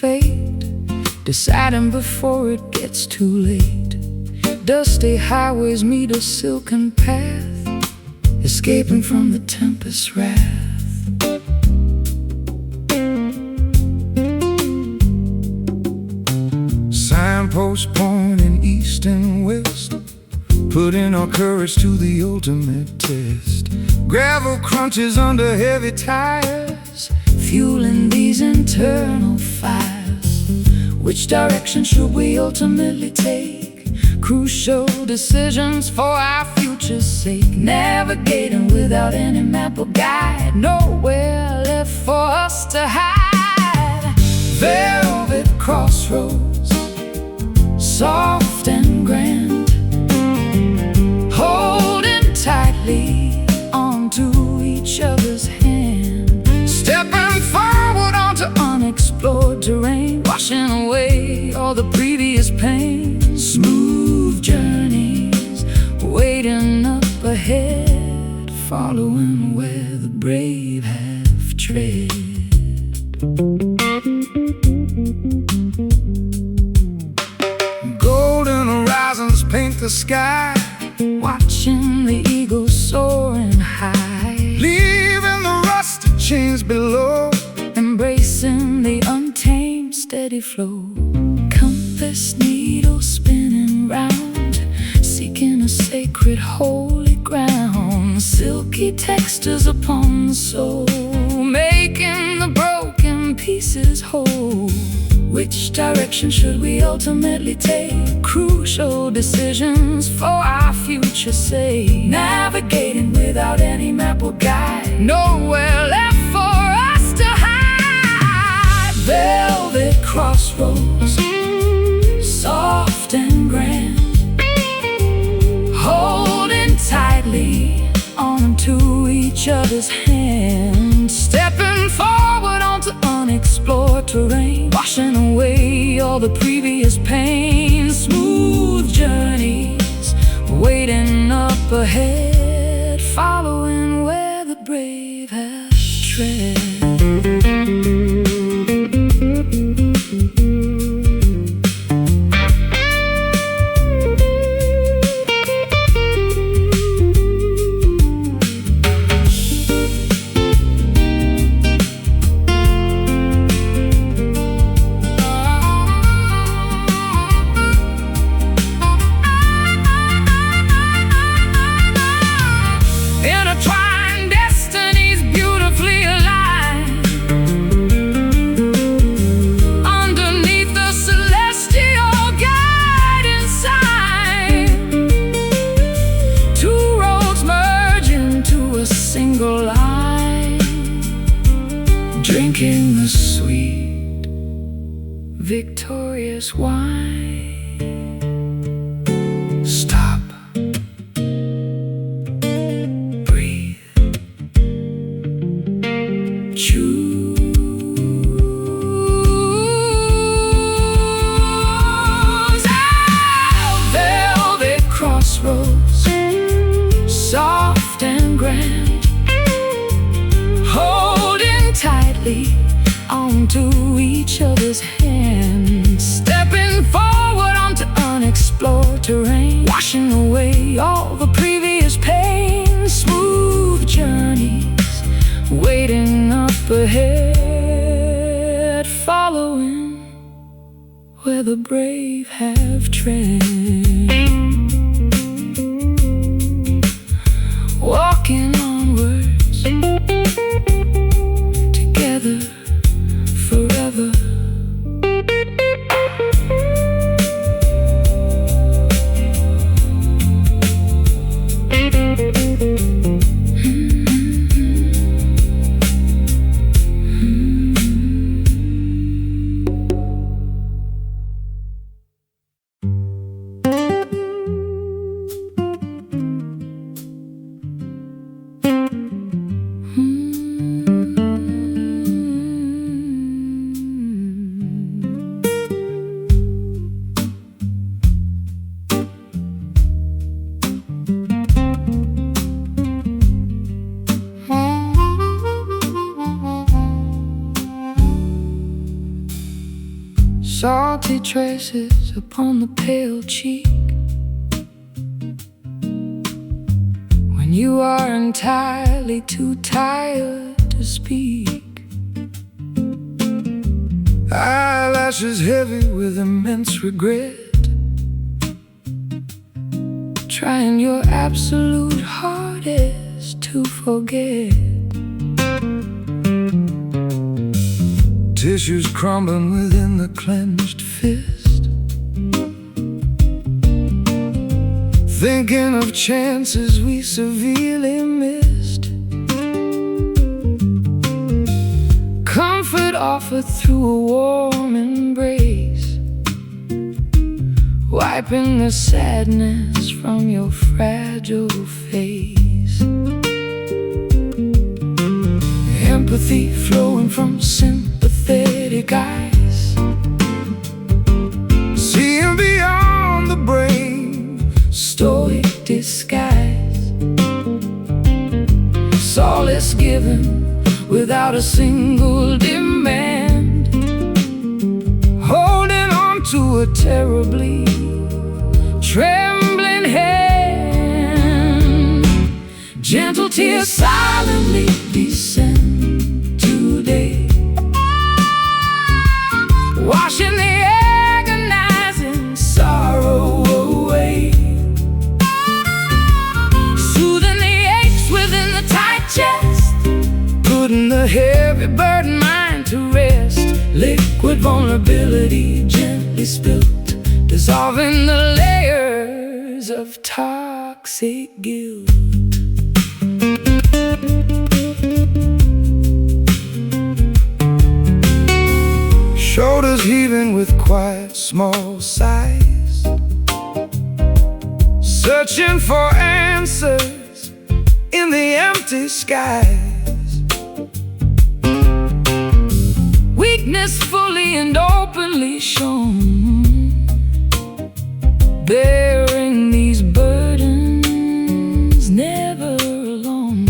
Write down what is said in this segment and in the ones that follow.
fate, deciding before it gets too late. Dusty highways meet a silken path, escaping from the tempest's wrath. Signposts pointing east and west, putting our courage to the ultimate test. Gravel crunches under heavy tires, fueling these internal fires. Which direction should we ultimately take? Crucial decisions for our future's sake. Navigating without any map or guide, nowhere left for us to hide. Velvet crossroads, soft and grand, holding tightly onto each other's hand. Stepping forward onto unexplored terrain, washing away all the previous pain. Smooth journeys waiting up ahead, following where the brave have tread. Golden horizons paint the sky, watching the eagles soaring high, leaving the rusted chains below, embracing the untamed steady flow. Compass needle spinning round, seeking a sacred holy ground. Silky textures upon the soul, making the broken pieces whole. Which direction should we ultimately take? Crucial decisions for our future's sake. Navigating without any map or guide, nowhere left for us to hide. Velvet crossroads, soft and grand, holding tightly onto each other's hand. Stepping forward onto unexplored terrain, washing away all the previous pain. Smooth journeys waiting up ahead, following where the brave have tread. Intertwined destinies beautifully aligned, underneath the celestial guiding sign. Two roads merge into a single line, drinking the sweet, victorious wine. Stop, choose. Velvet crossroads, soft and grand, holding tightly onto each other's hands. Stepping forward onto unexplored terrain, washing away all the previous pain. Smooth journeys waiting up ahead, following where the brave have tread. Walking onwards, together forever. salty traces upon the pale cheek. When you are entirely too tired to speak. Eyelashes heavy with immense regret, trying your absolute hardest to forget. Tissues crumbling within the clenched fist, thinking of chances we severely missed. Comfort offered through a warm embrace, wiping the sadness from your fragile face. Empathy flowing from sympathetic eyes, seeing beyond the brave, stoic disguise. Solace given without a single demand, holding on to a terribly trembling hand. Gentle tears silently descend today, washing the agonizing sorrow away, soothing the aches within the tight chest, putting the heavy burden mind to rest. Liquid vulnerability gently spilt, dissolving the layers of toxic guilt. Shoulders heaving with quiet small sighs, searching for answers in the empty skies. Weakness fully and openly shown, bearing these burdens never alone.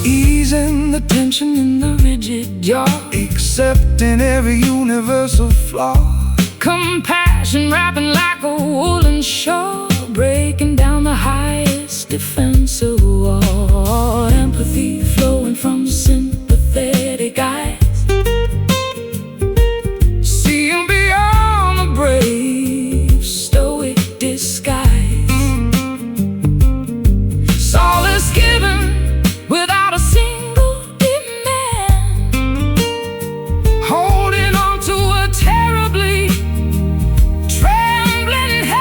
Easing the tension in the rigid jaw, accepting every universal flaw. Compassion wrapping like a woolen shawl, breaking down the highest defensive wall. Empathy flowing from sympathetic eyes, seeing beyond the brave, stoic disguise. Solace given without a single demand, holding on to a terribly trembling hand.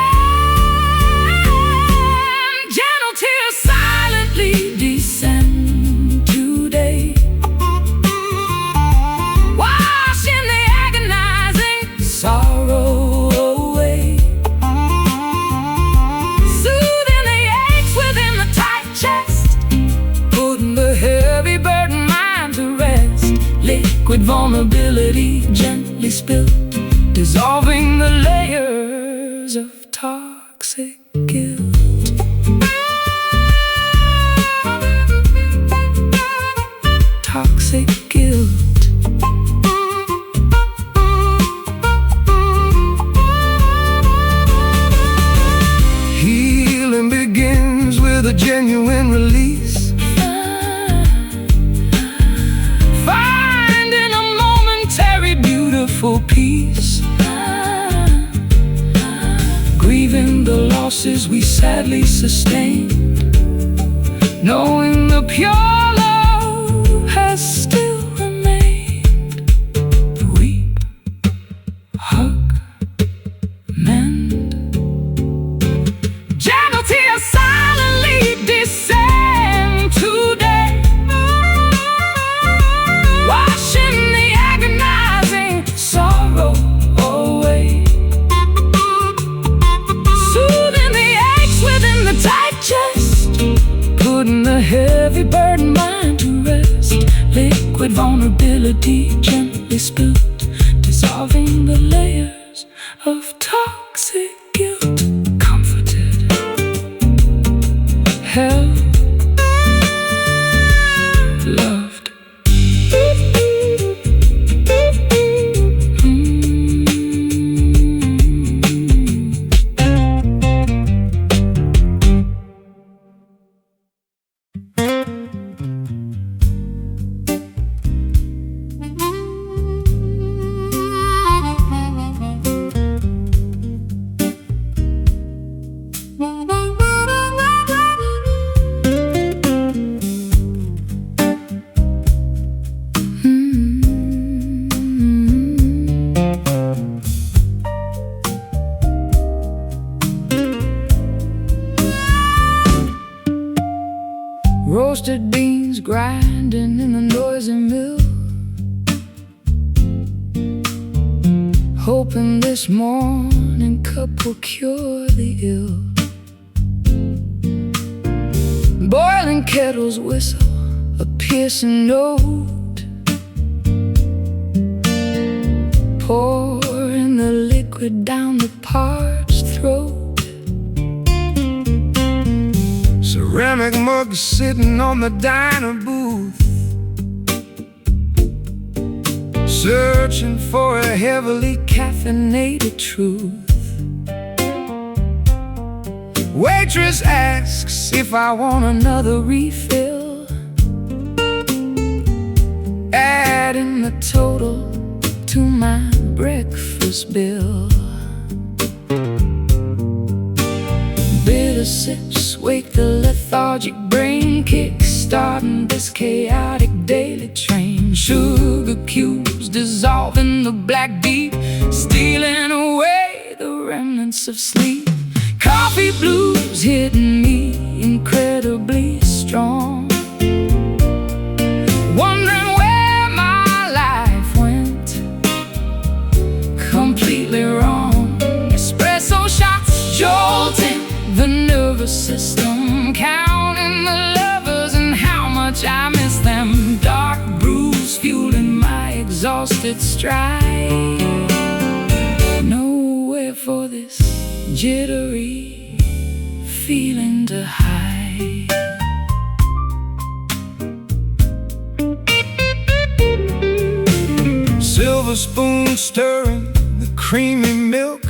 Gentle tears silently descend today, washing the agonizing sorrow away, soothing the aches within the tight chest, putting the heavy burden mind to rest. Liquid vulnerability gently spilt, dissolving the layers of toxic guilt. Toxic guilt. Healing begins with a genuine release, finding a momentary beautiful peace, grieving the losses we sadly sustained, knowing the pure love has still remained. Weep, hug, mend. Gentle tears silently descend today, washing the agonizing sorrow away, soothing the aches within the tight chest, putting the heavy burden mind to rest. Liquid vulnerability gently spilt, dissolving the layers of toxic guilt. Comforted, held, loved. hoping this morning cup will cure the ill. Boiling kettles whistle a piercing note, pouring the liquid down the parched throat. Ceramic mugs sitting on the diner booth, searching for a heavily caffeinated truth. Waitress asks if I want another refill, adding the total to my breakfast bill. Bitter sips wake the lethargic brain, kick-starting this chaotic daily train. Sugar cubes dissolving the black deep, stealing away the remnants of sleep. Coffee blues hitting me incredibly strong, wondering where my life went completely wrong. Espresso shots jolting the nervous system, counting the lovers and how much I miss them. Dark brews fueling my exhausted stride. Nowhere for this jittery feeling to hide. Silver spoon stirring the creamy milk,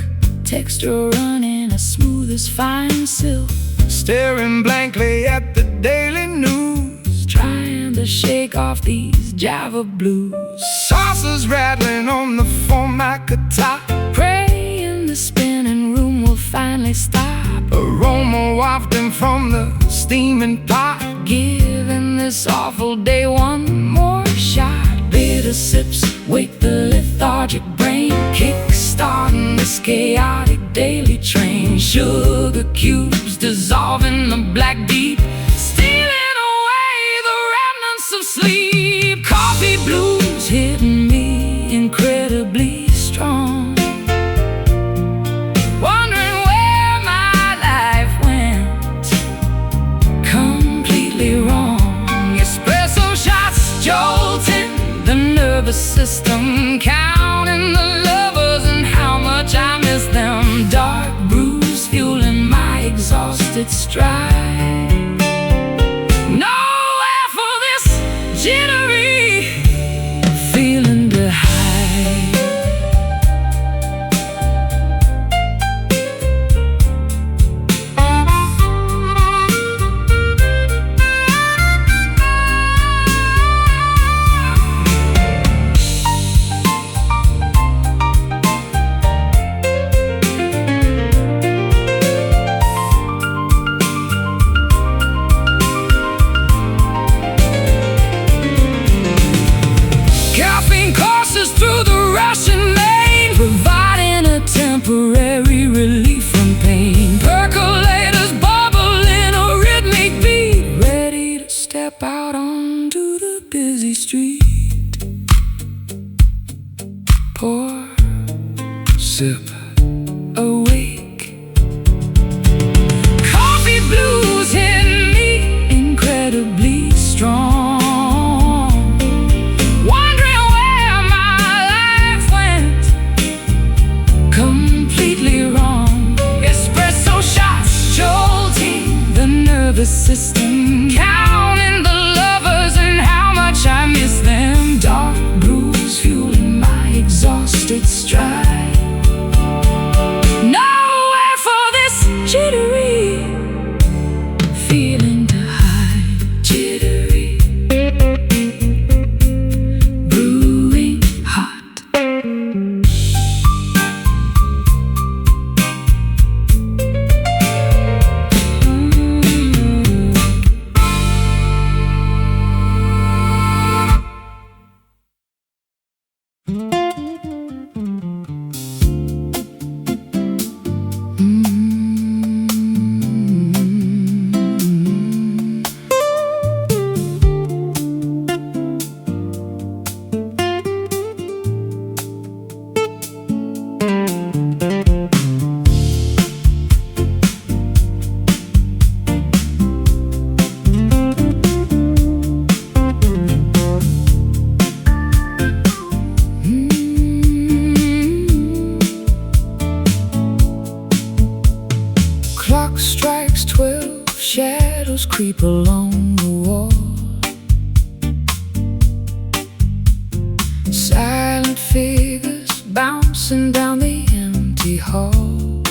texture running as smooth as fine silk. Staring blankly at the daily news, trying to shake off these Java blues. Saucers rattling on the formica top, praying the spinning room will finally stop. Aroma wafting from the steaming pot, giving this awful day one more shot. Bitter sips wake the lethargic brain, kick-starting this chaotic daily train. Sugar cubes dissolving the black deep, stealing away the remnants of sleep. Coffee blues hitting me incredibly strong, wondering where my life went completely wrong. Espresso shots jolting the nervous system, counting the lovers and how much I miss them. Dark brews fueling my exhausted stride. Nowhere for this jittery feeling to hide. Through the rushing lane, providing a temporary relief from pain. Percolators bubbling a rhythmic beat, ready to step out onto the busy street. Pour, sip, awake. Coffee blues hit me incredibly strong, the system, counting the lovers and how much I miss them. Dark brews fueling my exhausted stride. Nowhere for this jittery feeling to hide. Jittery, brewing hot. creep along the wall. Silent figures bouncing down the empty hall.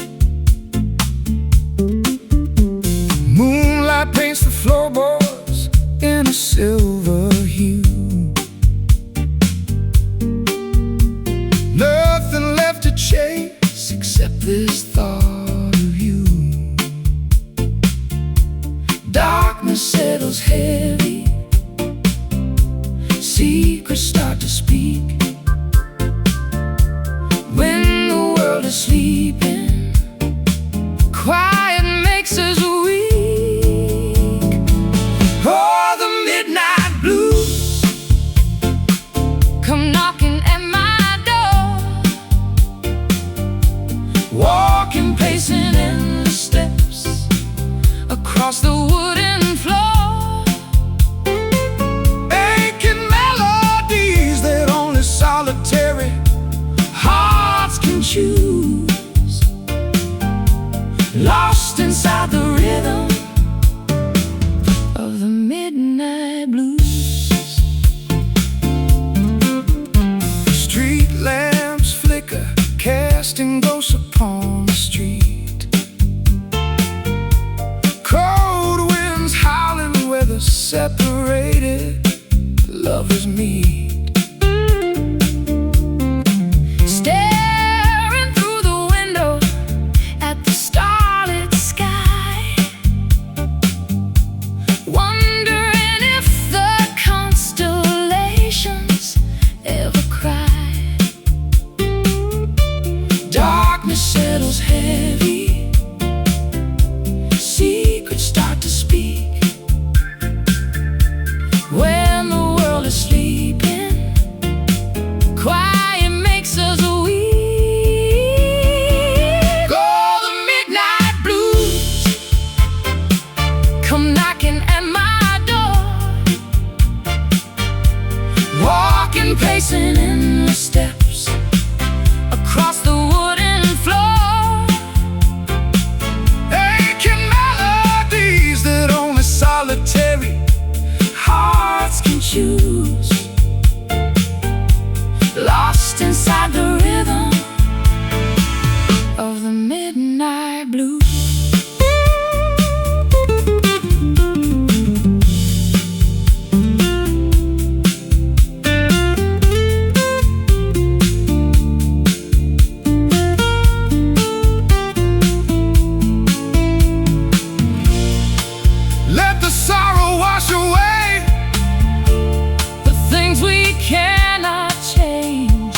Moonlight paints the floorboards in a silver hue. Nothing left to chase except this thought of you. Darkness settles heavy, secrets start to speak. When the world is sleeping, quiet makes us weak. Oh, the midnight blues come knocking at my door. Walking, pacing in the steps across the wooden floor. Aching melodies that only solitary hearts can choose. Lost inside the rhythm of the midnight blues. Street lamps flicker, casting ghosts upon the street. Cold winds howling where the separated lovers meet. Staring through the window at the starlit sky, wondering if the constellations ever cry. Darkness settles heavy, secrets start to speak. When the world is sleeping, quiet makes us weak. Oh, the midnight blues come knocking at my door. Walking, pacing in the steps across the wooden floor. Aching melodies that only solitary hearts can choose. Lost inside the rhythm of the midnight blues. Let the sorrow wash away the things we cannot change.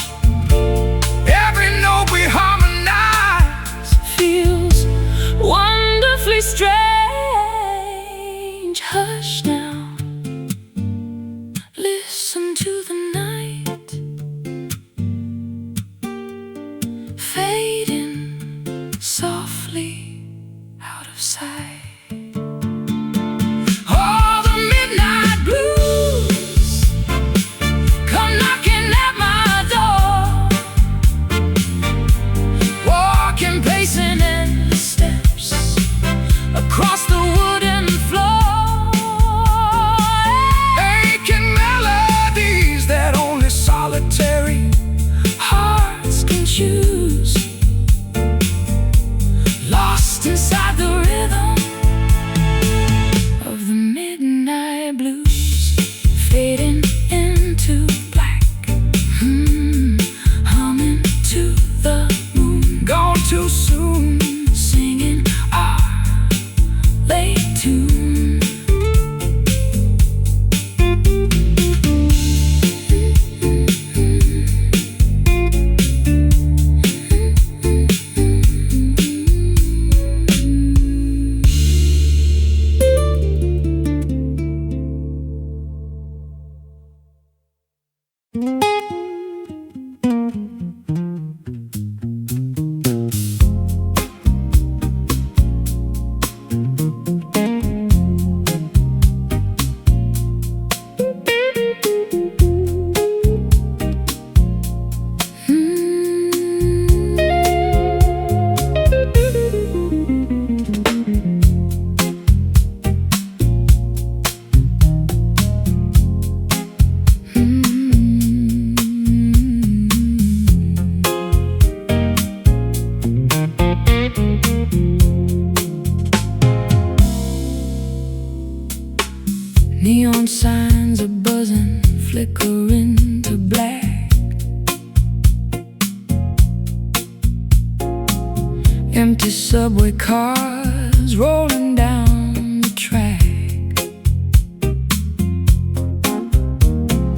Empty subway cars rolling down the track.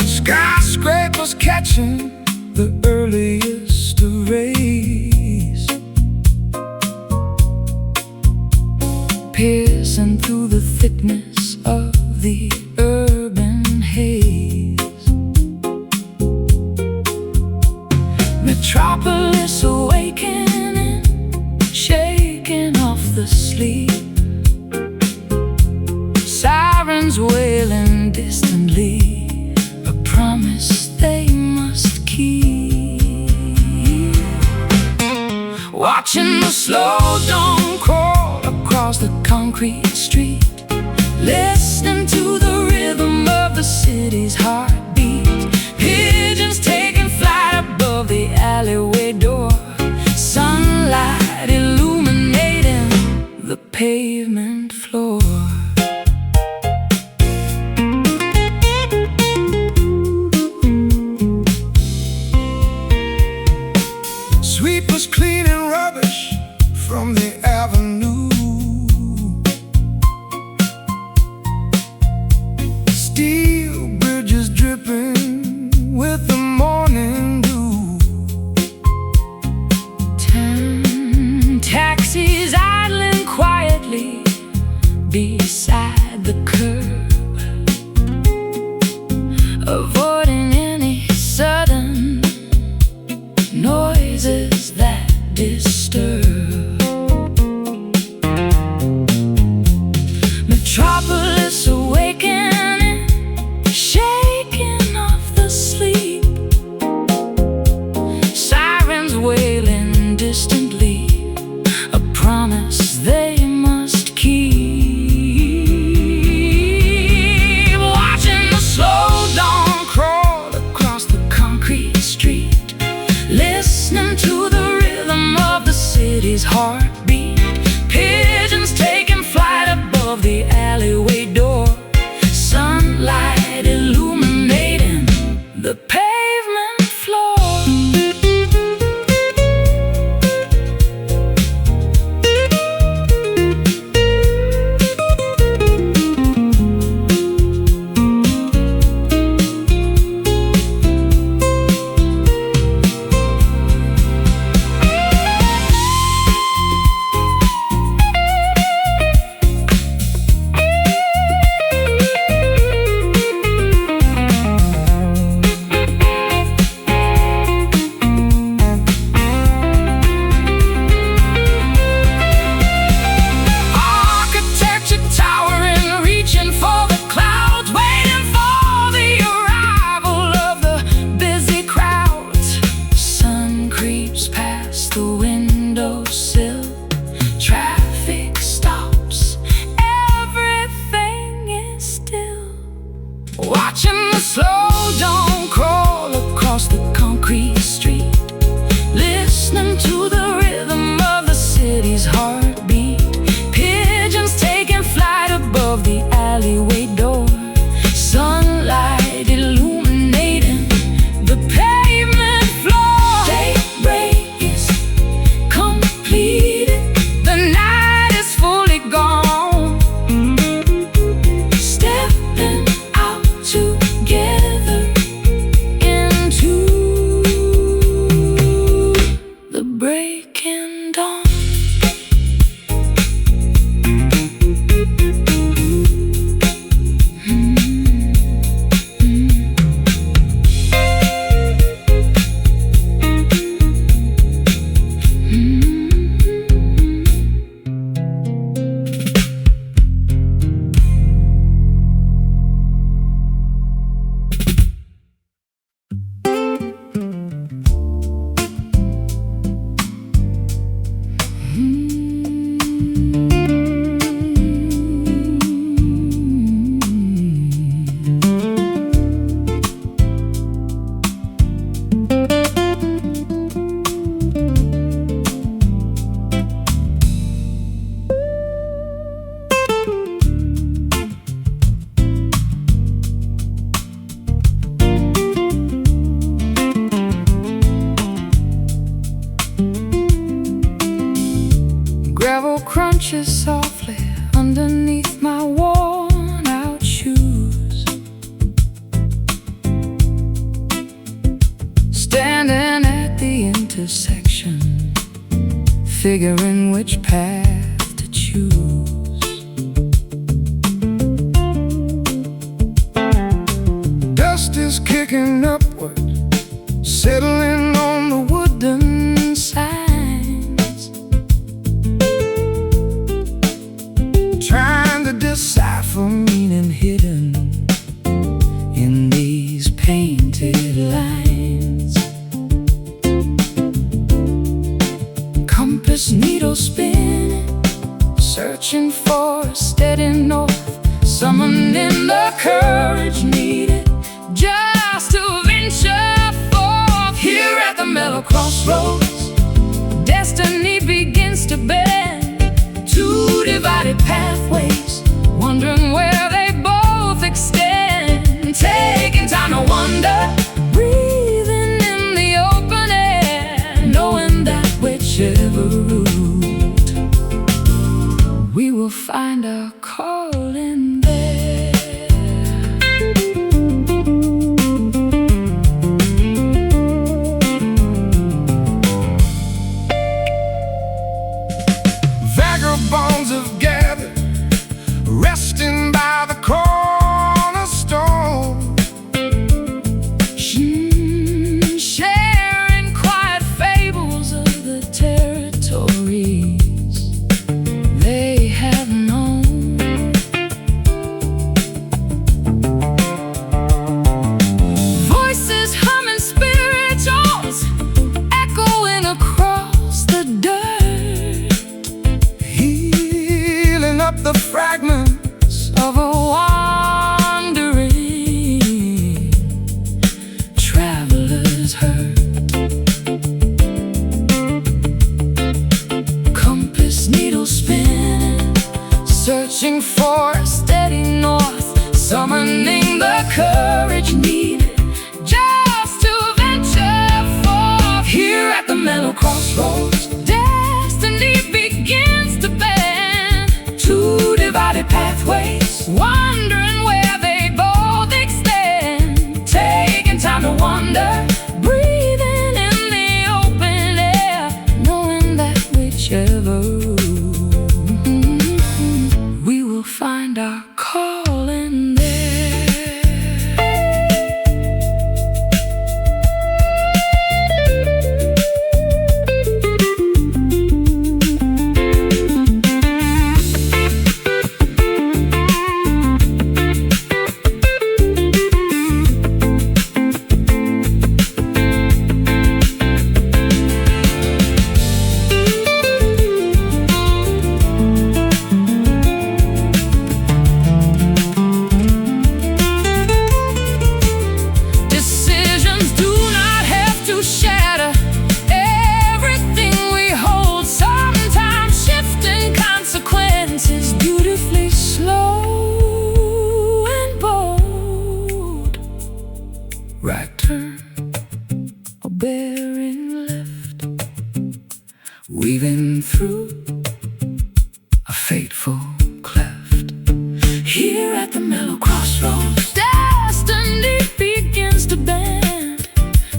Skyscrapers catching the earliest of rays, piercing through the thickness of the urban haze. Metropolis awakening, shaking off the sleep. Sirens wailing distantly, a promise they must keep. Watching the slow dawn crawl across the concrete street, listening to the rhythm of the city's heartbeat. Pigeons taking flight above the alleyway door, sunlight illuminating the pavement floor. Sweepers cleaning rubbish from the avenue, steel bridges dripping with the morning dew. Taxis idling quietly beside the curb, avoiding any sudden noises that disturb. Metropolis awakening, shaking off the sleep. Sirens wailing distantly, a promise they must keep. Watching the slow dawn crawl across the concrete street, listening to the rhythm of the city's heartbeat. Pigeons taking flight above the alleyway door, sunlight illuminating the pavement floor. crunches softly underneath my worn-out shoes. Standing at the intersection, figuring which path to choose. Dust is kicking upward, settling on the wooden signs, trying to decipher meaning hidden in these painted lines. Compass needle spinning, searching for a steady north, summoning the courage needed just to venture forth. Here at the mellow crossroads, destiny begins to bend. Two divided pathways, wondering where they both extend. Taking time to wonder, breathing in the open air, knowing that whichever route we will find our calling there. Vagabonds have gathered, resting by the cornerstone, sharing quiet fables of the territories they have known. Voices humming spirituals, echoing across the dirt, healing up the fragments of a wandering traveler's hurt. Compass needle spinning, searching for a steady north, summoning the courage needed just to venture forth. Here at the mellow crossroads, destiny begins to bend. Two divided pathways, wondering where they both extend. Taking time to wonder, breathing in the open air, knowing that whichever we will find our calling there. Decisions do not have to shatter everything we hold. Sometimes shifting consequences, beautifully slow and bold. Right turn or bearing left, weaving through a fateful cleft. Here at the mellow crossroads, destiny begins to bend.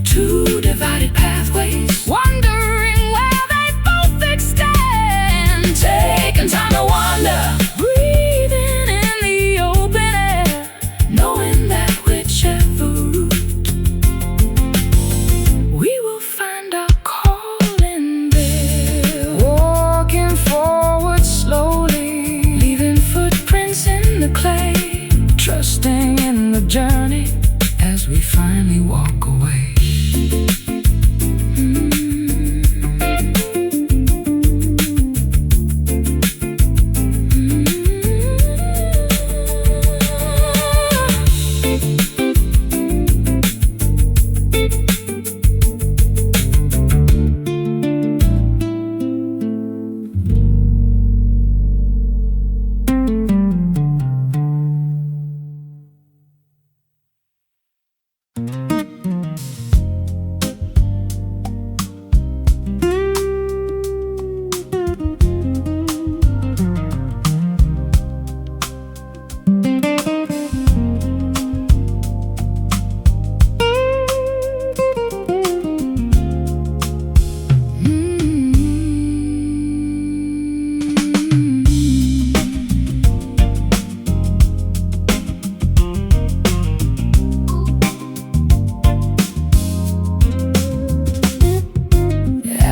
Two divided pathways, wondering where they both extend. Taking time to wonder, breathing in the open air, knowing that whichever route we will find our calling there. Walking forward slowly, leaving footprints in the clay, trusting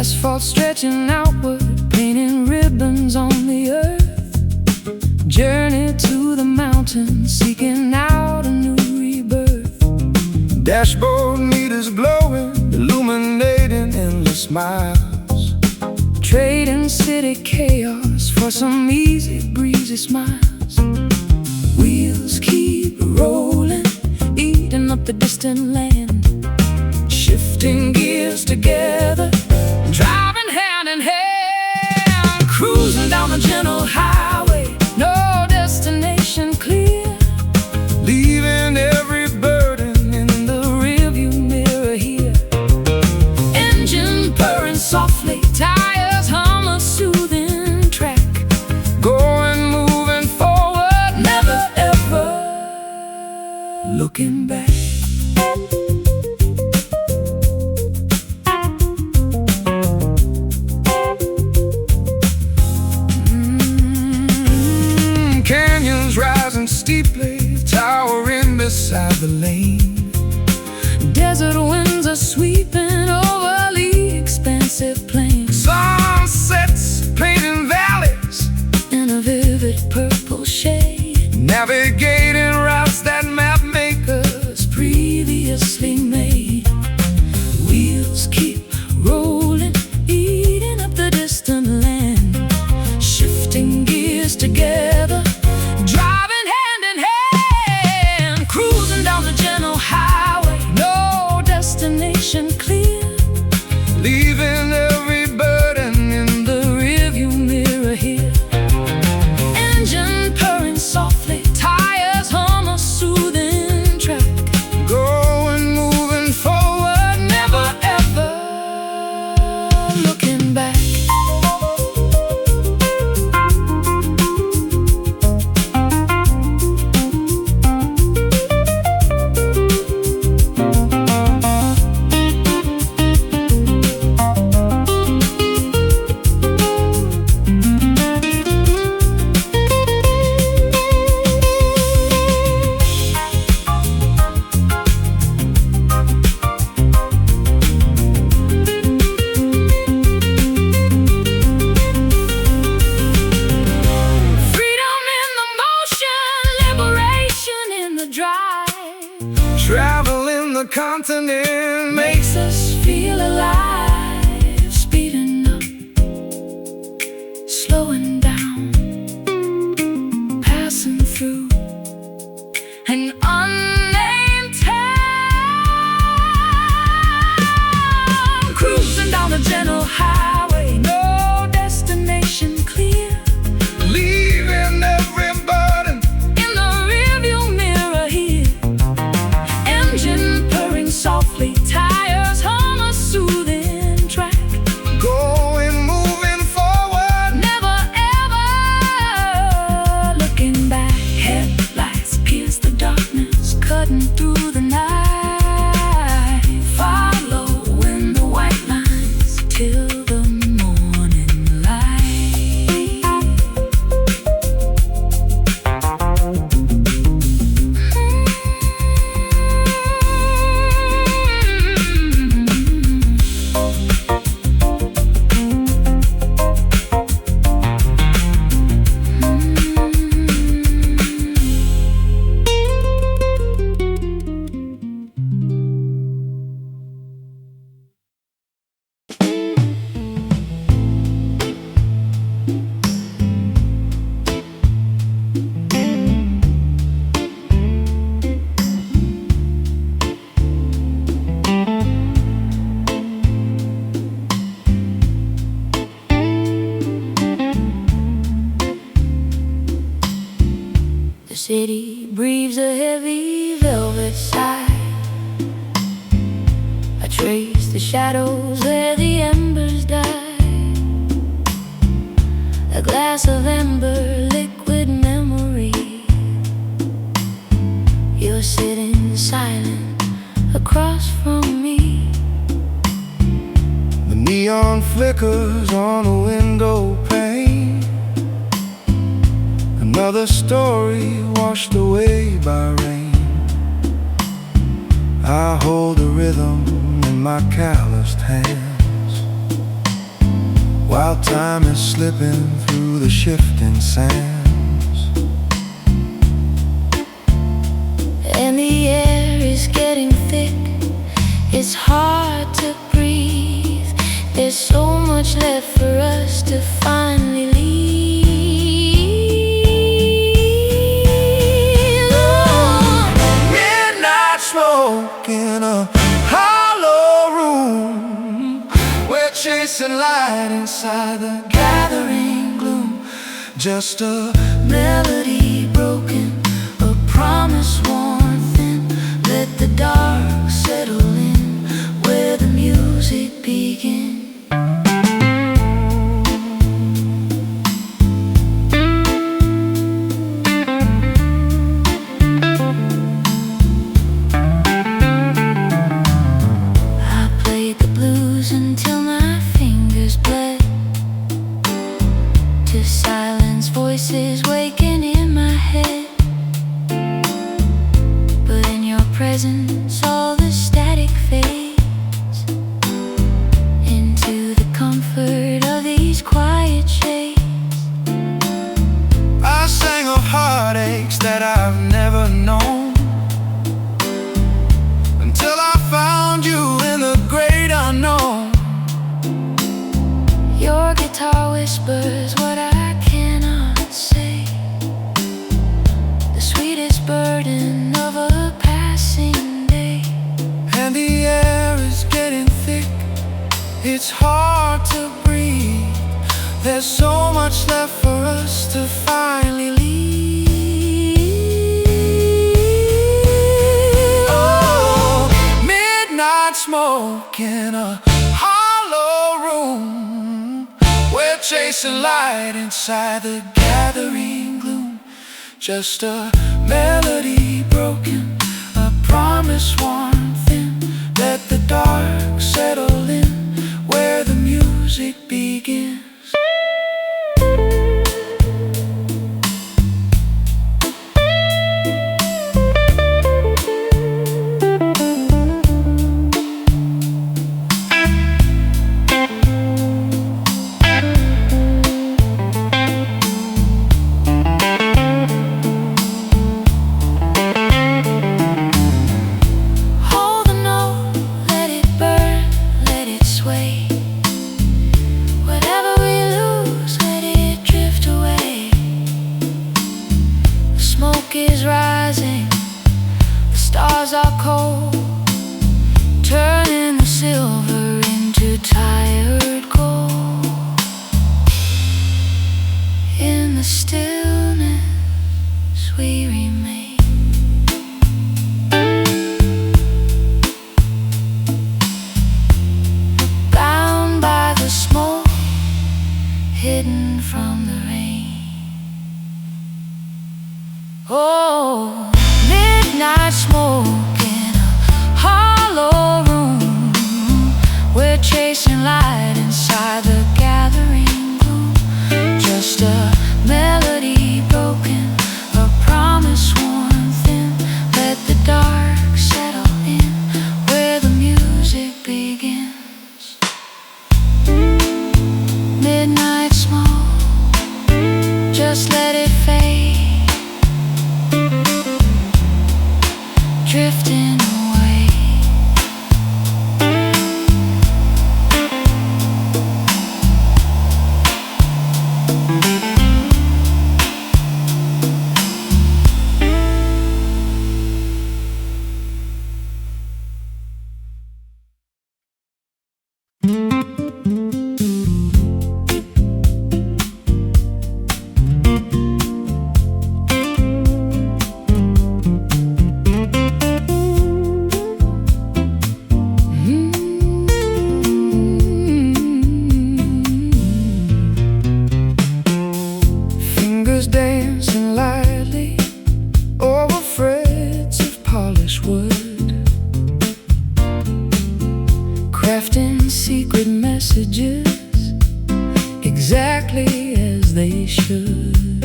asphalt stretching outward, painting ribbons on the earth. Journey to the mountains, seeking out a new rebirth. Dashboard meters glowing, illuminating endless miles. Trading city chaos for some easy breezy smiles. Wheels keep rolling, eating up the distant land. Shifting gears together, driving hand in hand. Cruising down the gentle highway, no destination clear. Leaving every burden in the rearview mirror here. Engine purring softly, tires hum a soothing track. Going, moving forward, never ever looking back. Steeply towering beside the lane. Desert winds are sweeping over the expansive plain. Sunsets painting valleys in a vivid purple shade. Navigating routes that map makers previously made. Wheels keep rolling, eating up the distant land. Shifting gears together, destination clear. Leaving every burden in the rearview mirror here. Engine purring softly, tires hum a soothing track. Going, moving forward, never ever looking back. Traveling the continent makes us feel alive. Speeding up, slowing down, passing through an unnamed town. Cruising down the gentle highway, no destination clear. Leaving every burden in the rearview mirror here. Engine purring softly, tires hum a soothing track. Going, moving forward, never ever looking back. Headlights pierce the darkness, cutting through the night. Following the white lines till the morning light. The city breathes a heavy velvet sigh. I trace the shadows where the embers die. A glass of ember, liquid memory. You're sitting silent across from me. The neon flickers on a window pane. Another story washed away by rain. I hold the rhythm in my calloused hands. while time is slipping through the shifting sands. And the air is getting thick, it's hard to breathe. There's so much left for us to finally leave. Oh, midnight smoke in a hollow room, we're chasing light inside the gathering gloom. Just a melody broken, a promise worn thin. Let the dark settle in where the music begins. Until my fingers bled to silence, voices waking in my head. But in your presence all the static fades into the comfort of these quiet shades. I sang of heartaches that I've never known, until I found you in the great unknown. Your guitar whispers what I cannot say, the sweetest burden of a passing day. And the air is getting thick, it's hard to breathe. There's so much left for us to finally leave. Oh, midnight smoke in a hollow room, we're chasing light inside the gathering gloom. Just a melody broken, a promise worn thin. Let the dark settle in where the music begins. Is rising, the stars are cold, turning the silver into tired gold. In the stillness we remain, bound by the smoke, hidden from the rain. Oh, midnight smoke in a hollow room, we're chasing light inside the gathering gloom. Just a melody broken, a promise worn thin. Let the dark settle in where the music begins. Midnight smoke, just let it fade, drifting away. Dancing lightly over frets of polished wood, crafting secret messages exactly as they should.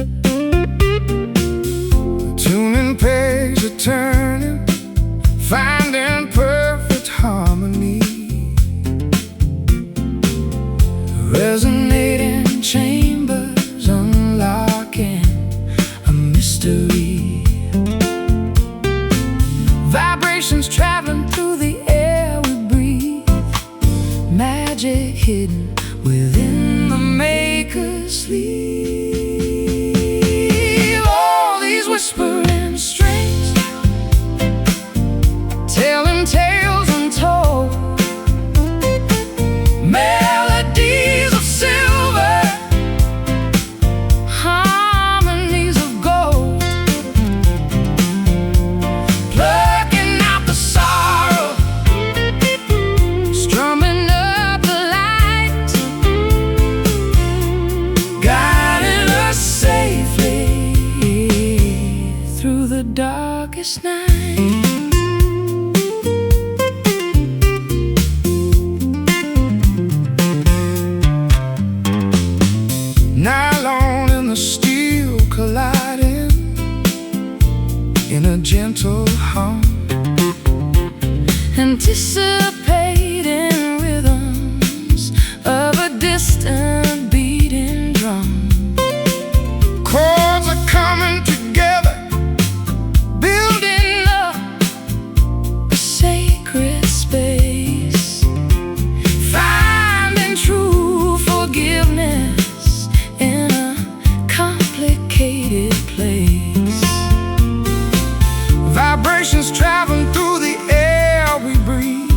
Tuning pegs are turning, finding perfect harmony. Resonating chambers unlocking a mystery. Vibrations traveling through the air we breathe. Magic hidden within the maker's sleeve. All these whispering strings, telling tales untold. Melodies of silver, harmonies of gold, plucking out the sorrow, strumming up the light, guiding us safely through the darkest night. Nylon and the steel colliding in a gentle hum, anticipating rhythms of a distant beating drum. Chords are coming together, building up a sacred space, finding true forgiveness in a complicated place. Vibrations traveling through the air we breathe.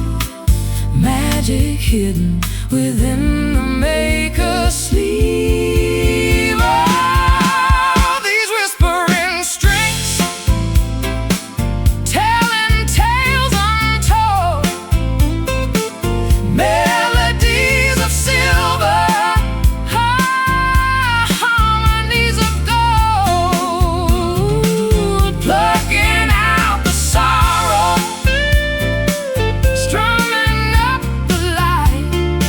Magic hidden within the maker's sleeve. All these whispering strings, telling tales untold. Melodies of silver, harmonies of gold, plucking out the sorrow, strumming up the light,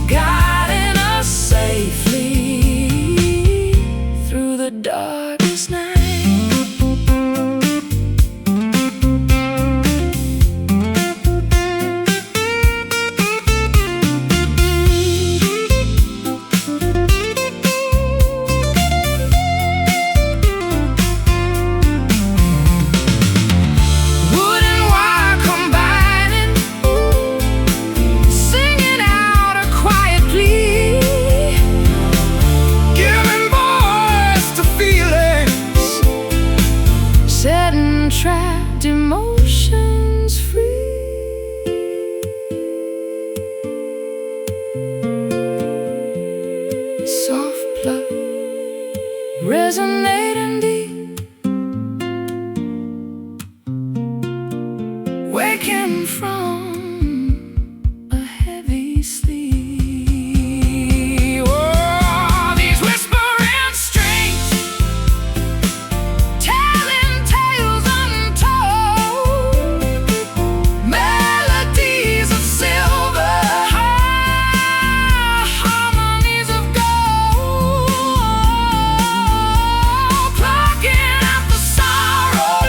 guiding us safely through the darkest night. Wood and wire combining, singing out a quiet plea, giving voice to feelings, setting trapped emotions free. Soft plug, resonating deep, waking from a heavy sleep. Oh, these whispering strings, telling tales untold. Melodies of silver, harmonies of gold, plucking out the sorrow,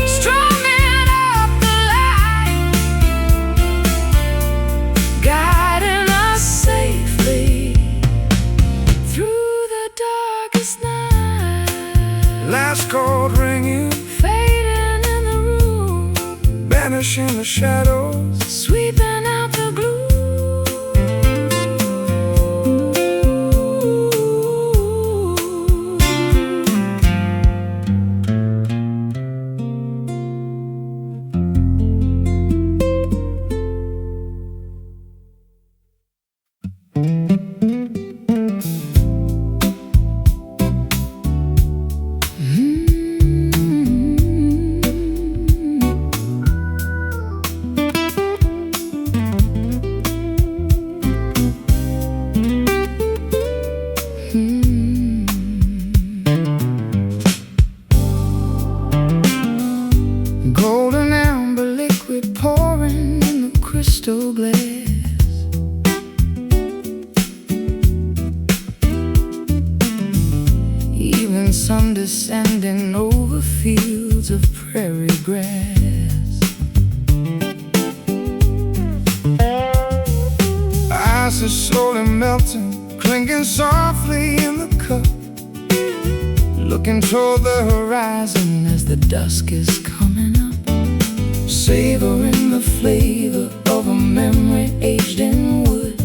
strumming up the light, guiding us safely through the darkest night. Last chord ringing, fading in the room, banishing the shadows, sweeping out the gloom. Golden amber liquid pouring in the crystal glass. Even sun descending over fields of prairie grass. is slowly melting, clinking softly in the cup, looking toward the horizon as the dusk is coming up, savoring the flavor of a memory aged in wood,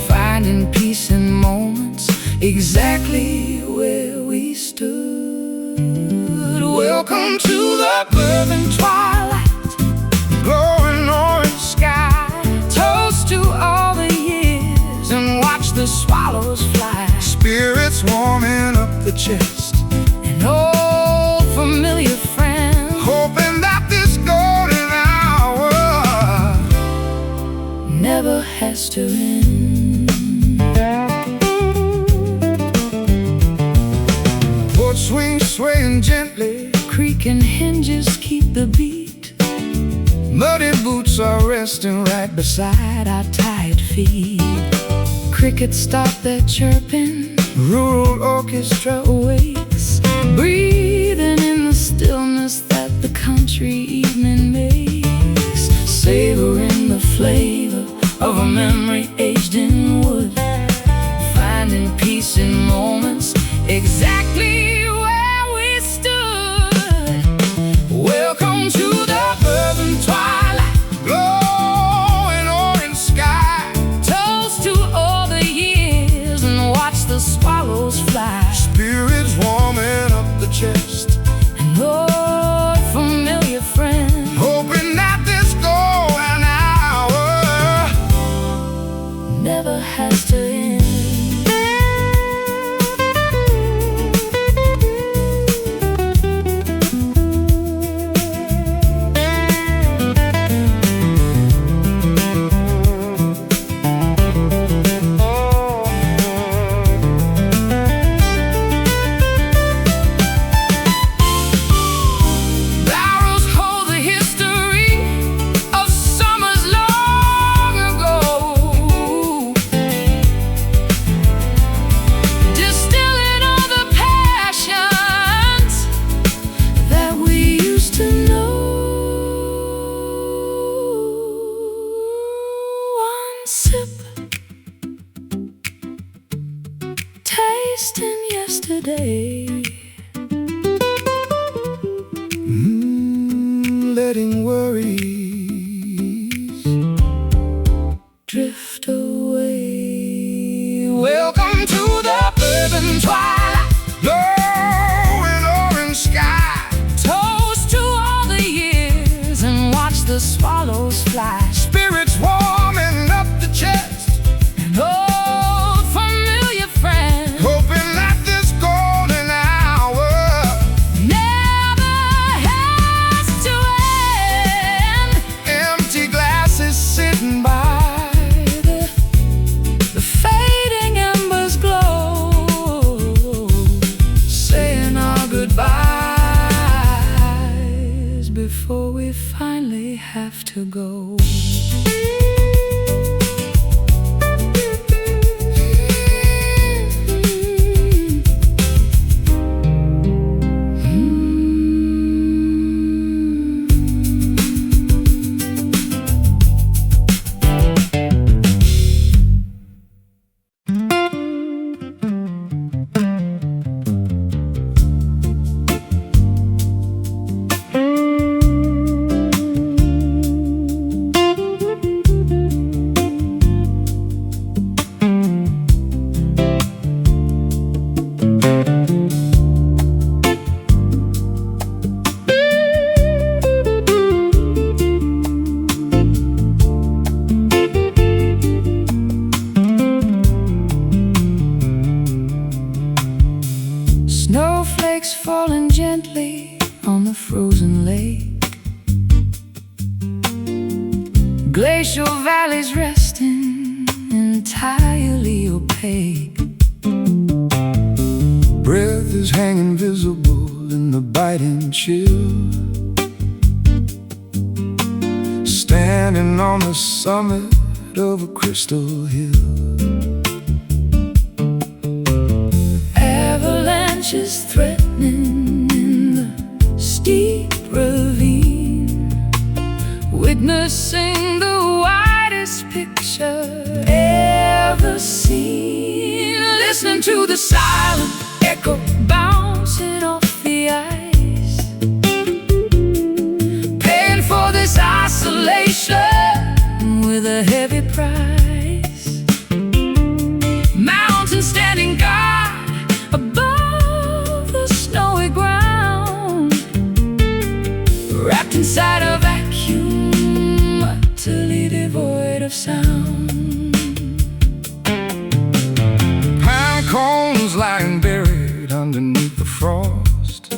finding peace in moments exactly where we stood. Welcome to the bourbon twilight, glowing orange sky. Toast to all the years and watch the swallows fly. Spirits warming up the chest, an old familiar friend, hoping that this golden hour never has to end. Boat swings swaying gently, creaking hinges keep the beat. Muddy boots are resting right beside our tired feet. Crickets stop their chirping, rural orchestra awakes, breathing in the stillness that the country evening makes, savoring the flavor of a memory aged in wood, finding peace in moments exactly where we stood. Welcome to the bourbon twilight, glowing orange sky. Toast to all the years and watch the swallows fly. Spirits warming up the chest, an old familiar friend, hoping that this golden hour never has to end. Tasting yesterday, letting worries drift away. Welcome to the bourbon twilight, glowing orange sky. Toast to all the years and watch the swallows fly. Spirits warming up the chest, an old familiar friend, hoping that this golden hour never has to end. Empty glasses sitting by the fading embers glow, saying our goodbyes before we finally have to go. Snowflakes falling gently on the frozen lake, glacial valleys resting entirely opaque. Breath is hanging visible in the biting chill, standing on the summit of a crystal hill. Avalanches threatening in the steep ravine, witnessing the widest picture to the silent echo bouncing off the ice, paying for this isolation with a heavy price. Mountains standing guard above the snowy ground, wrapped inside a vacuum utterly devoid of sound. Pine cones lying buried underneath the frost,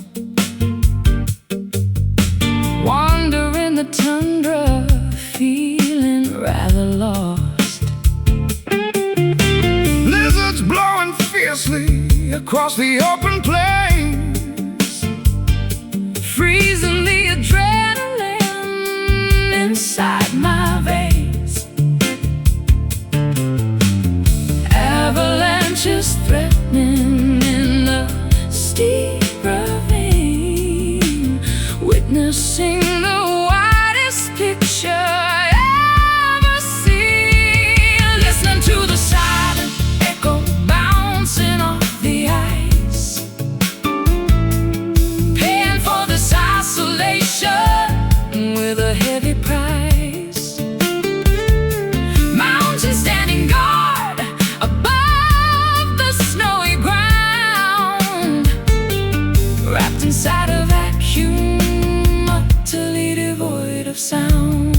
wander in the tundra, feeling rather lost. Lizards blowing fiercely across the open plains, freezing the adrenaline inside my veins. Avalanches threatening in the steep ravine, witnessing the widest picture I ever seen. Listening to the silent echo bouncing off the ice, paying for this isolation with a heavy price. Mountains standing guard above the snowy ground, wrapped inside a vacuum utterly devoid of sound.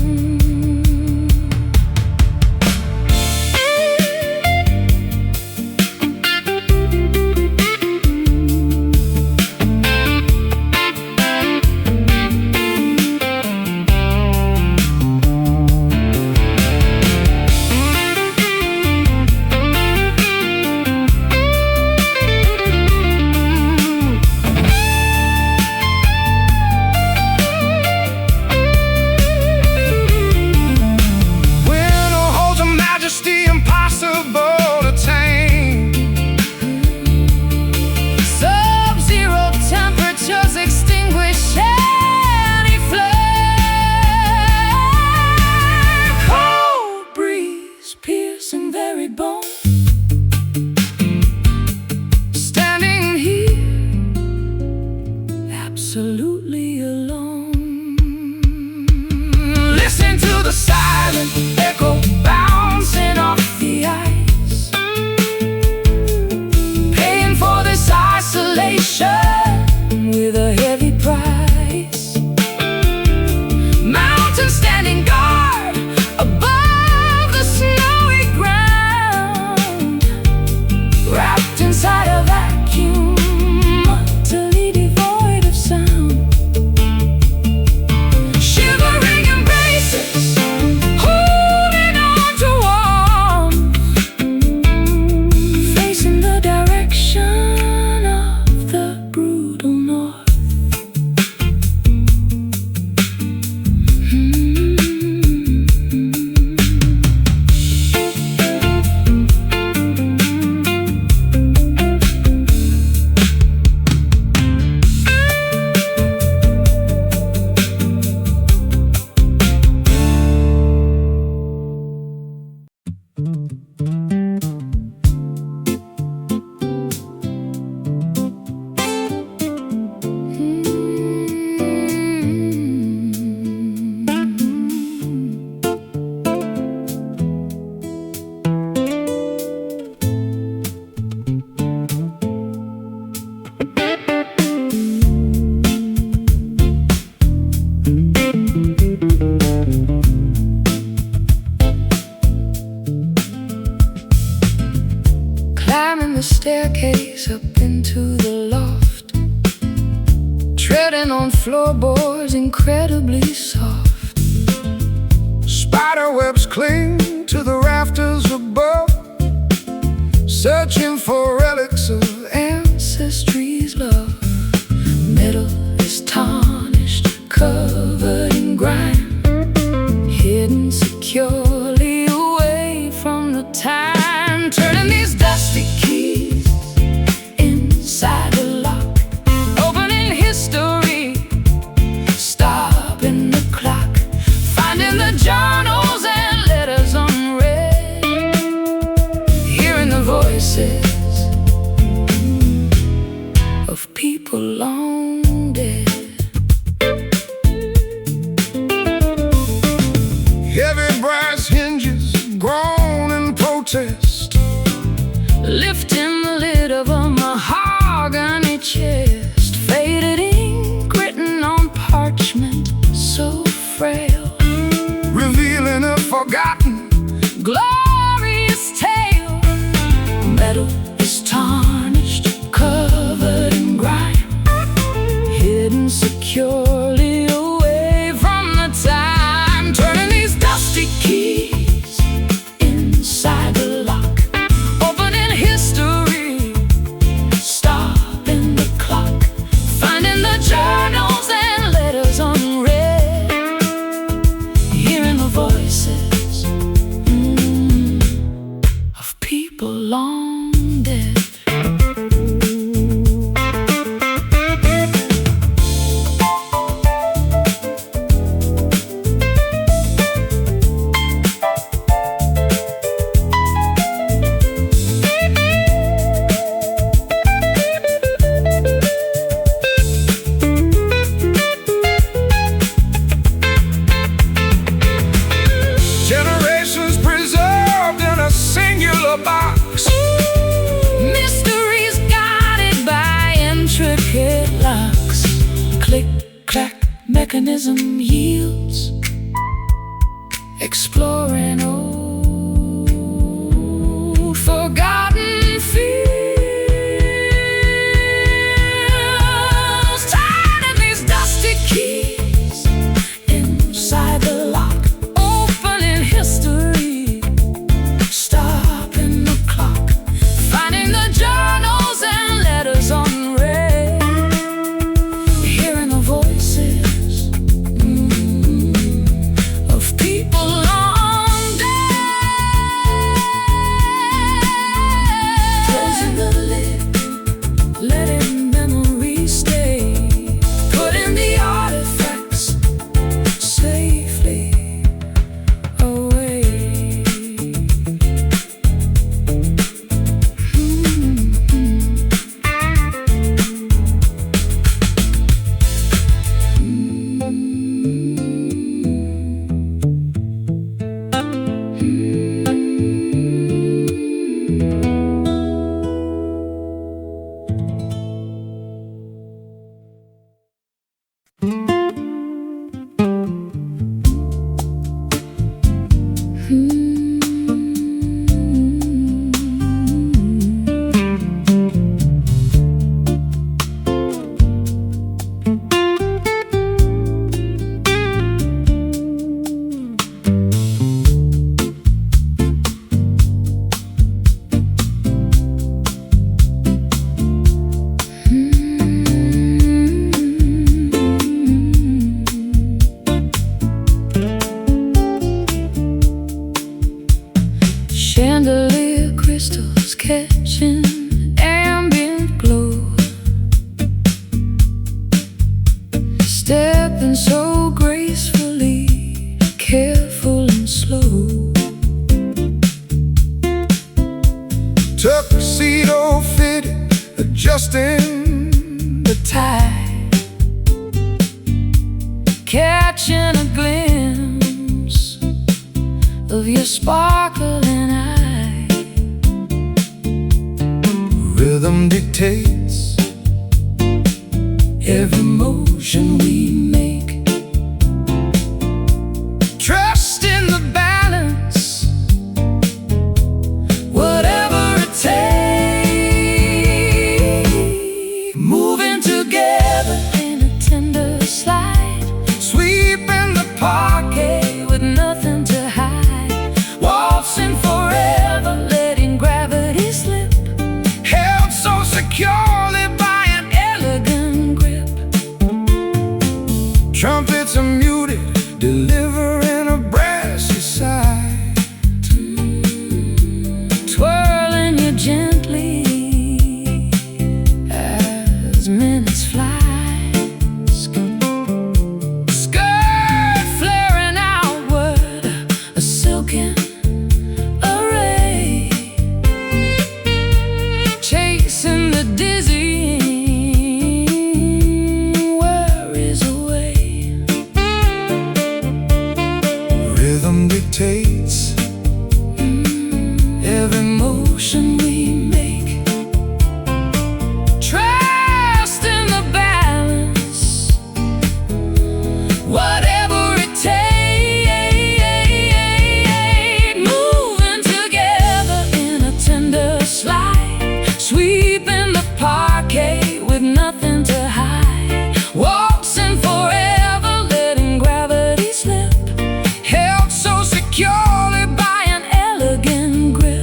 Impossible to tame, sub-zero temperatures extinguish any flame. Cold breeze piercing very bone, standing here absolutely alone, listening to the silent echo bouncing off the ice, paying for this isolation with a heavy price. Mountains standing guard above the snowy ground, wrapped inside a vacuum utterly devoid of sound. Shivering embraces, holding on to warmth, facing the direction of the brutal north. Climbing the staircase up into the loft, treading on floorboards incredibly soft. Spider webs cling to the rafters above, searching for relics of ancestry's love. Metal is tarnished, covered in grime, hidden securely away from the time. Turning these dusty keys inside the lock, opening history, stopping the clock, finding the journals and letters brass hinges groan in protest, lifting the lid of a mahogany chest, faded ink written on parchment so frail, revealing a forgotten glorious tale. Metal is tarnished, covered in grime, hidden securely away from the time, turning these dusty keys inside the lock, opening history, stopping the clock, finding the journals and letters unread, hearing the voices of people long dead. generations preserved in a singular box, Mysteries guided by intricate locks. Click, clack, mechanism yields, exploring old forgotten fields, turning these dusty keys inside the lock, opening history, stopping the clock, finding the journals and letters unread, hearing the voices of people long dead. Closing the lid, letting memories stay, putting the artifacts safely away. Chandelier crystals catching ambient glow, stepping so gracefully, careful and slow. tuxedo fitted, adjusting the tie, Catching a glimpse of your sparkling eye. rhythm dictates Every motion we make, trust in the balance, whatever it takes, moving together in a tender slide, sweeping the parquet with nothing to hide, waltzing forever, letting gravity slip, held so securely by an elegant grip. trumpets are muted, delivering a brassy sigh. Twirling you gently as minutes fly, skirt flaring outward, a silken array, chasing the dizzy every motion we make. Trust in the balance, whatever it takes. Moving together in a tender slide, sweeping the parquet with nothing to hide. Waltzing forever, letting gravity slip, held so securely by an elegant grip.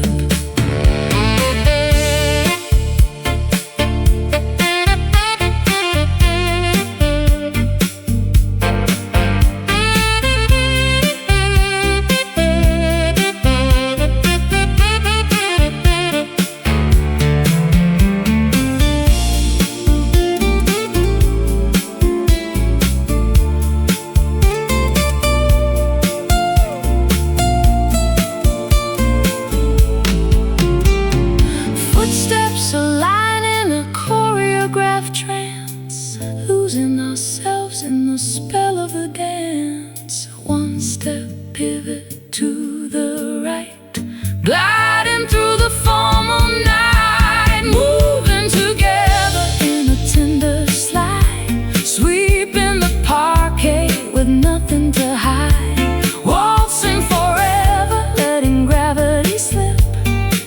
Footsteps align in a choreographed trance, losing ourselves in the spell of the dance. One step pivot to the right, gliding through the formal night. Moving together in a tender slide, sweeping the parquet with nothing to hide. Waltzing forever, letting gravity slip,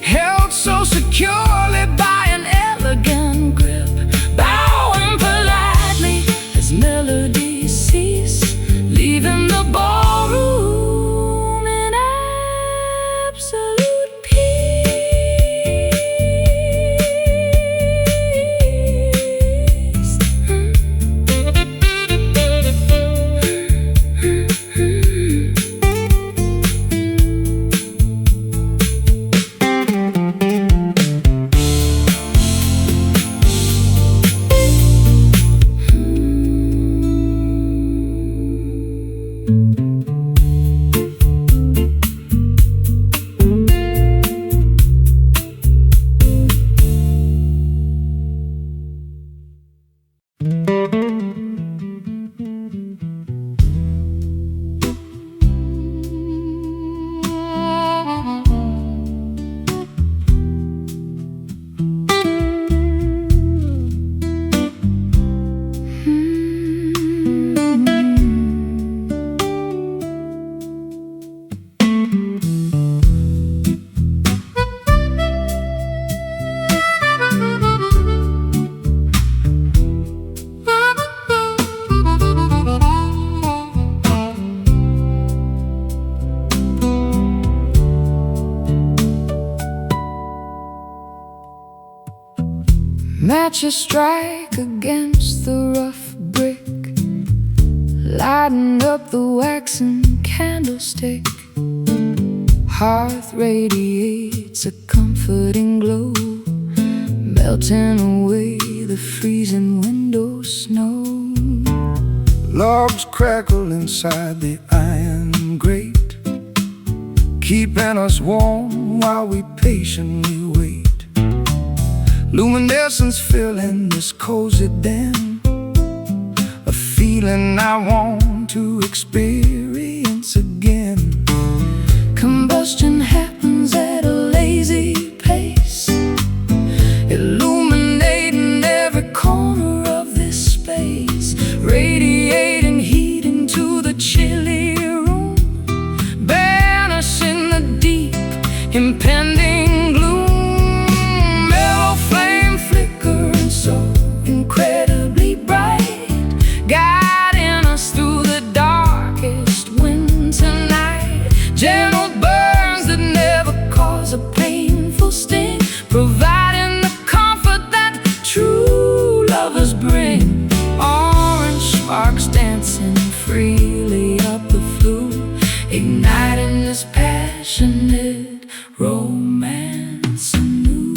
held so securely by an elegant grip. Bowing politely as melodies cease, leaving the ballroom in absolute peace. Matches strike against the rough brick, lighting up the waxen candlestick. Hearth radiates a comforting glow, melting away the freezing window snow. Logs crackle inside the iron grate, keeping us warm while we patiently wait. Luminescence filling this cozy den, a feeling I want to experience again. Combustion happens at a lazy pace, illuminating every corner of this space, radiating heat into the chilly room, banishing the deep, impending gloom. Mellow flame flickering so incredibly bright, guiding us through the darkest winter night. Gentle burns that never cause a painful sting, providing the comfort that true lovers bring. Orange sparks dancing freely up the flue, igniting this passionate romance anew.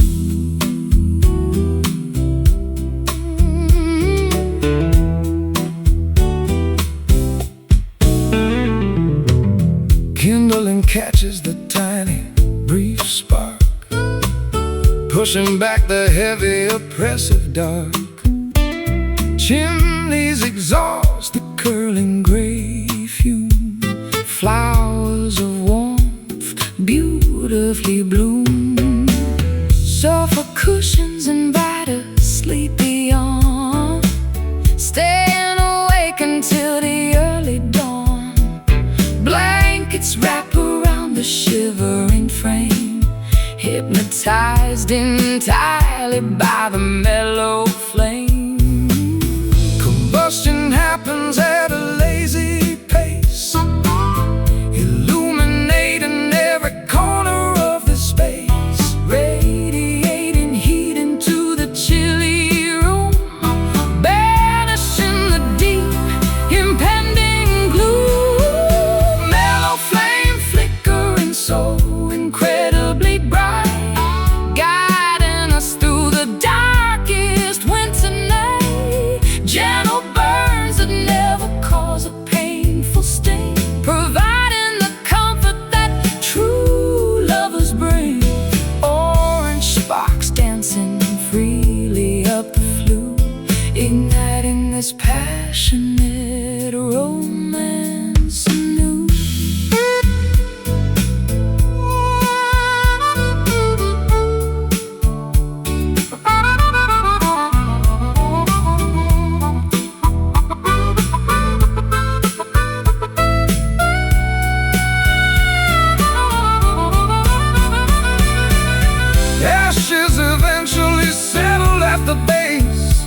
Kindling catches the tiny, brief spark, pushing back the heavy, oppressive dark. Chimneys exhaust the curling gray fume, flowers of warmth beautifully bloom. sofa cushions invite a sleepy yawn, staying awake until the early dawn. Blankets wrap around the shivering frame, hypnotized entirely by the mellow flame. Combustion happens at a lazy pace, illuminating every corner of the space, radiating heat into the chilly room, banishing the deep, impending gloom. Mellow flame flickering so incredibly bright, guiding us through the darkest winter night. Gentle burns that never cause a painful sting, providing the comfort that true lovers bring. Orange sparks dancing freely up the flue, igniting this passionate romance anew. Ashes eventually settle at the base,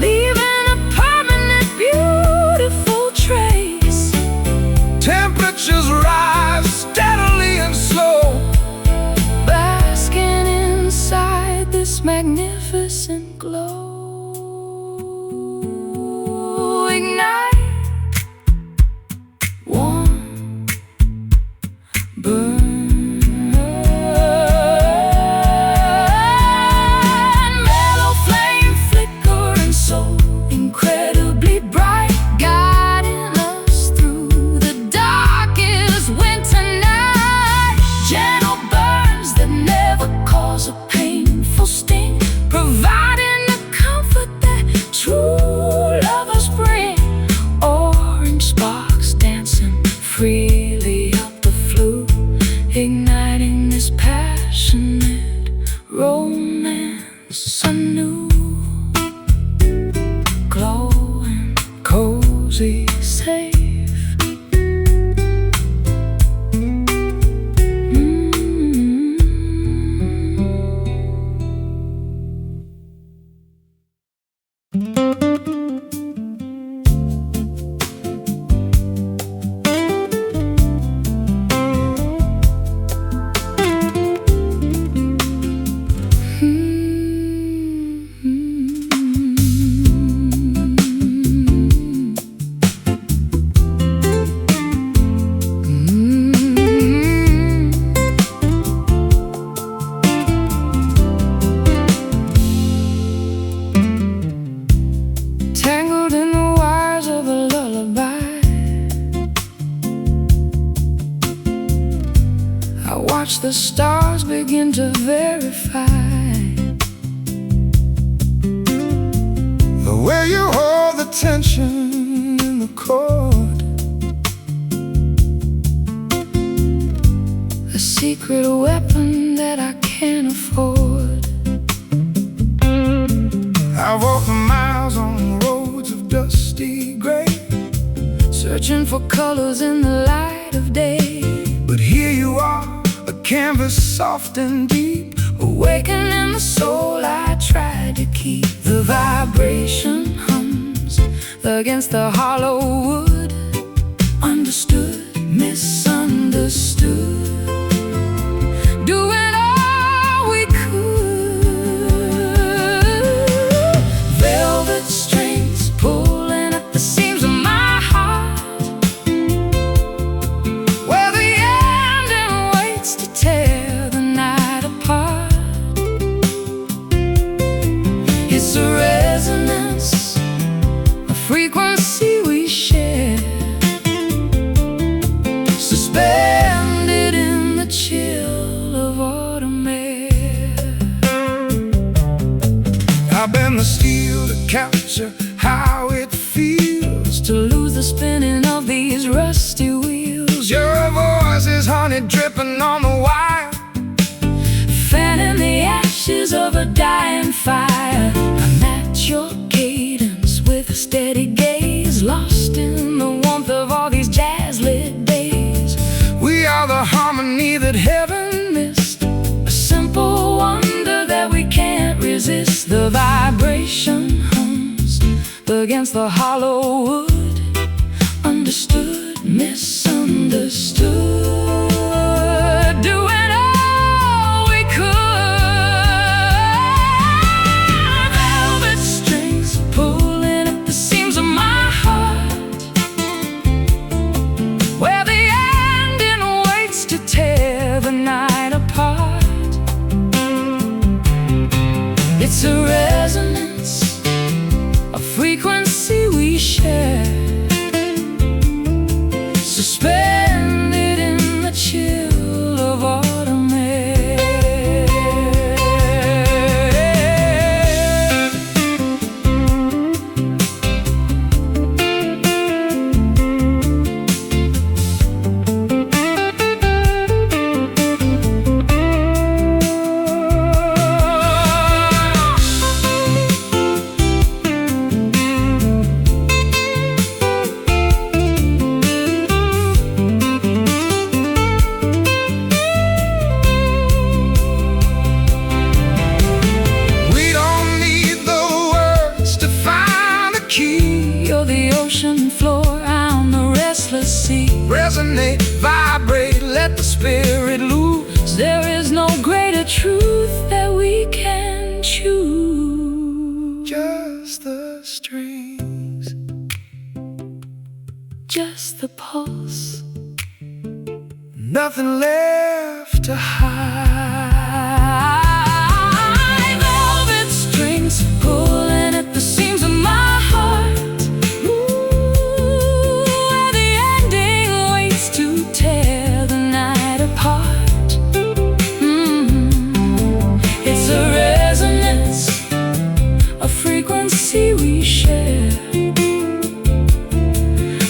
Leaving a permanent beautiful trace. temperatures rise steadily and slow, Basking inside this magnificent glow. Ignite, warm, burn. Mellow flame flickering so incredibly bright, guiding us through the darkest winter night. Gentle burns that never cause a painful sting, providing the comfort that true lovers bring. Orange sparks dancing freely up the flue, igniting this passionate romance anew. Glowing, cozy, safe. Tangled in the wires of a lullaby, I watch the stars begin to verify the way you hold the tension in the chord, a secret weapon that I can't afford. I've walked miles on roads of dusty gray, Searching for colors in the light of day, but here you are, a canvas soft and deep, awakening the soul I tried to keep. The vibration hums against the hollow wood, understood, misunderstood, doing all we could. Velvet strings pulling at the seams of my heart, where the ending waits to tear the night apart. It's a resonance, a frequency we share, suspended in the chill of autumn air. I've been the steel to capture how it feels To lose the spinning of these rusty wheels, Your voice is honey dripping on the wire, fanning the ashes of a dying fire. I match your cadence with a steady gaze, lost in the warmth of all these jazz-lit days. We are the harmony that heaven missed, A simple wonder that we can't resist. The vibration hums against the hollow wood, understood, misunderstood, doing all we could. Velvet strings pulling at the seams of my heart, where the ending waits to tear the night apart. It's a resonance, a frequency we share, suspended in the chill of autumn air. You're the ocean floor, I'm the restless sea. resonate, vibrate, let the spirit loose. There is no greater truth that we can choose. Just the strings, just the pulse, nothing left to hide. Velvet strings pulling at the seams of my heart, where the ending waits to tear the night apart. It's a resonance, a frequency we share,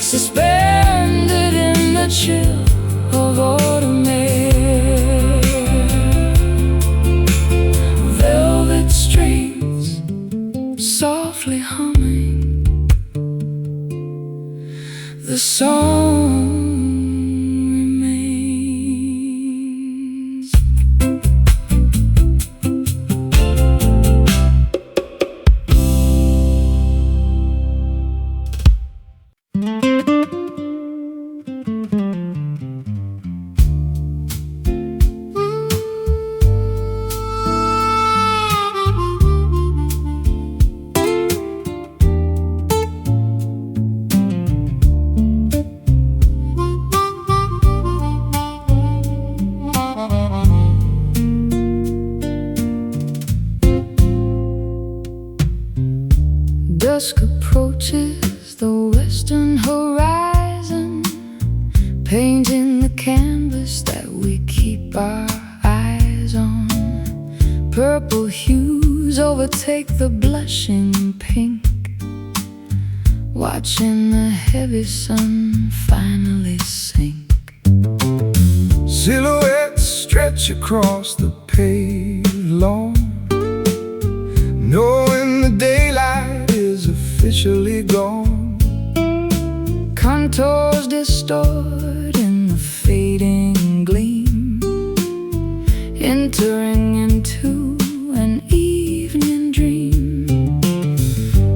suspended in the chill of autumn air. Velvet strings softly humming, the song remains. Dusk approaches the western horizon, painting the canvas that we keep our eyes on. Purple hues overtake the blushing pink, watching the heavy sun finally sink. Silhouettes stretch across the paved lawn, knowing the daylight is officially gone. Contours distort in the fading gleam, entering into an evening dream.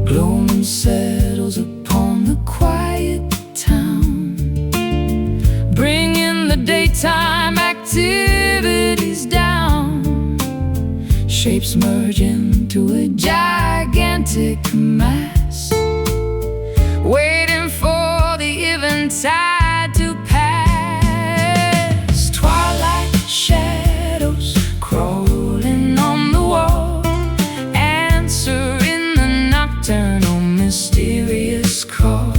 Gloaming settles upon the quiet town, bringing the daytime activities down. Shapes merge into a gigantic mass, waiting for the eventide to pass. Twilight shadows crawling on the wall, answering the nocturnal mysterious call.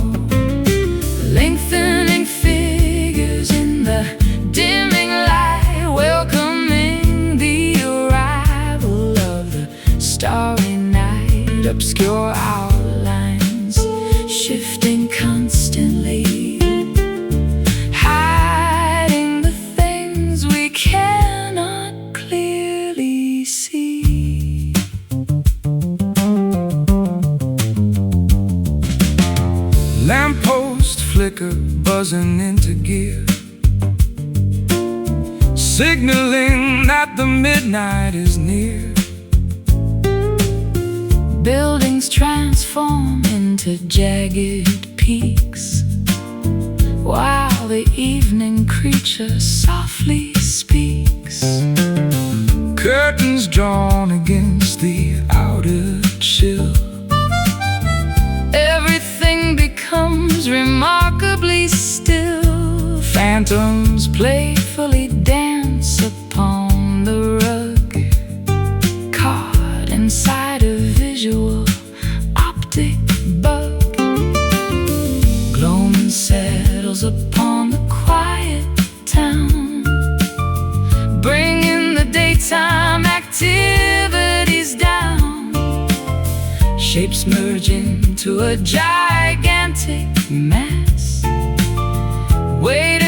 Lengthening figures in the dimming light, welcoming the arrival of the starry night. Obscure outlines shifting constantly, hiding the things we cannot clearly see. signaling that the midnight is near. Buildings transform into jagged peaks, while the evening creature softly speaks. Curtains drawn against the outer chill. Everything becomes remarkably still. Phantoms Playfully dance upon the rug, caught inside a visual optic bug. Gloaming settles upon the quiet town, bringing the daytime activities down. Shapes merge into a gigantic mass, waiting